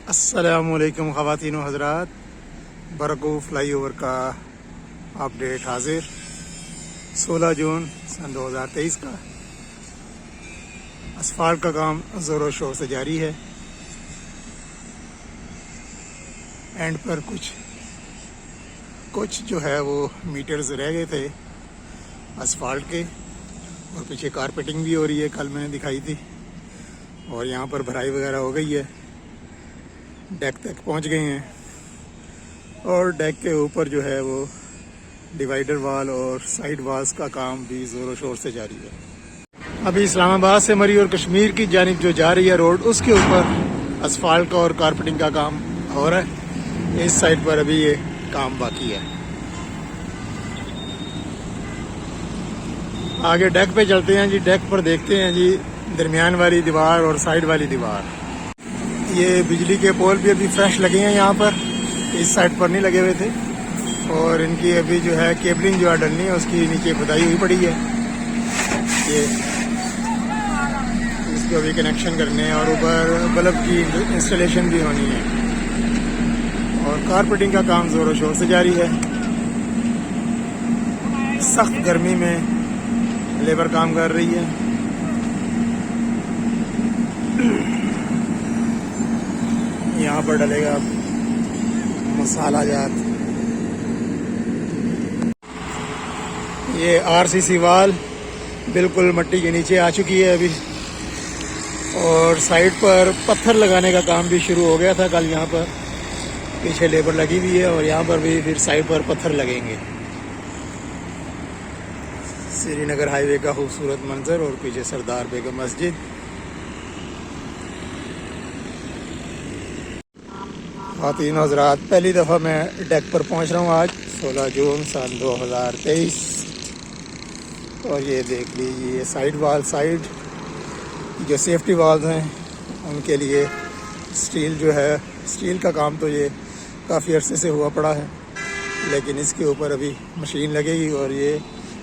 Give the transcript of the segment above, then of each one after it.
अस्सलामुअलैकुम ख़वातीन व हज़रात, बरकू फ्लाई ओवर का अपडेट हाजिर 16 जून सन 2023 का। असफाल्ट का काम ज़ोरों शोर से जारी है। एंड पर कुछ जो है वो मीटर्स रह गए थे असफाल्ट के, और पीछे कारपेटिंग भी हो रही है, कल मैंने दिखाई थी। और यहाँ पर भराई वगैरह हो गई है, डेक तक पहुँच गए हैं। और डेक के ऊपर जो है वो डिवाइडर वाल और साइड वाल्स का काम भी ज़ोरों शोर से जारी है। अभी इस्लामाबाद से मरी और कश्मीर की जानिब जो जा रही है रोड, उसके ऊपर असफाल्ट का और कारपेटिंग का काम हो रहा है। इस साइड पर अभी ये काम बाकी है। आगे डेक पे चलते हैं जी। डेक पर देखते हैं जी दरमियान वाली दीवार और साइड वाली दीवार। ये बिजली के पोल भी अभी फ्रेश लगे हैं यहाँ पर, इस साइड पर नहीं लगे हुए थे। और इनकी अभी जो है केबलिंग जो है डलनी है, उसकी नीचे खुदाई हुई पड़ी है। ये इसको अभी कनेक्शन करने हैं और ऊपर बल्ब की इंस्टॉलेशन भी होनी है। और कारपेटिंग का काम जोरों शोर से जारी है। सख्त गर्मी में लेबर काम कर रही है। यहाँ पर डलेगा मसाला जात। ये आरसीसी वाल बिल्कुल मट्टी के नीचे आ चुकी है अभी। और साइड पर पत्थर लगाने का काम भी शुरू हो गया था कल। यहाँ पर पीछे लेबर लगी हुई है और यहाँ पर भी फिर साइड पर पत्थर लगेंगे। श्रीनगर हाईवे का खूबसूरत मंजर और पीछे सरदार बेगम मस्जिद। ख़वातीन हज़रात, पहली दफ़ा मैं डेक पर पहुंच रहा हूं आज 16 जून सन 2023। और ये देख लीजिए साइड जो सेफ्टी वाल्स हैं उनके लिए स्टील जो है, स्टील का काम तो ये काफ़ी अरसे से हुआ पड़ा है, लेकिन इसके ऊपर अभी मशीन लगेगी और ये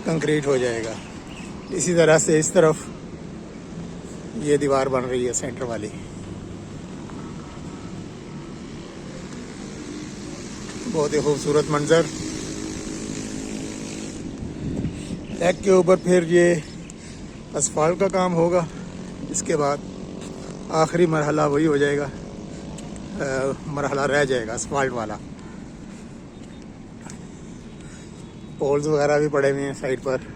कंक्रीट हो जाएगा। इसी तरह से इस तरफ ये दीवार बन रही है सेंटर वाली। बहुत ही खूबसूरत मंजर। डेक के ऊपर फिर ये असफाल्ट का काम होगा। इसके बाद आखिरी मरहला वही हो जाएगा, मरहला रह जाएगा असफाल्ट वाला। पोल्स वगैरह भी पड़े हुए हैं साइड पर।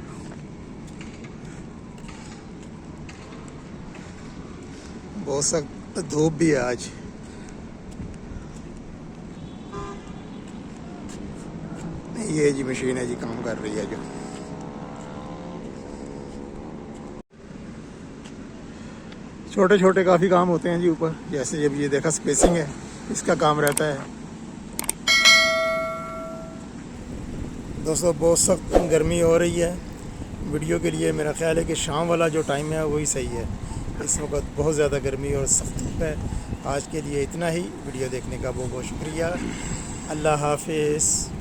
बहुत सख्त धूप भी है आज। ये जी मशीन है जी, काम कर रही है जो। छोटे छोटे काफ़ी काम होते हैं जी ऊपर, जैसे जब ये देखा स्पेसिंग है, इसका काम रहता है। दोस्तों बहुत सख्त गर्मी हो रही है। वीडियो के लिए मेरा ख्याल है कि शाम वाला जो टाइम है वही सही है। इस वक्त बहुत ज़्यादा गर्मी और सख्त धूप है। आज के लिए इतना ही। वीडियो देखने का बहुत बहुत शुक्रिया। अल्लाह हाफिज़।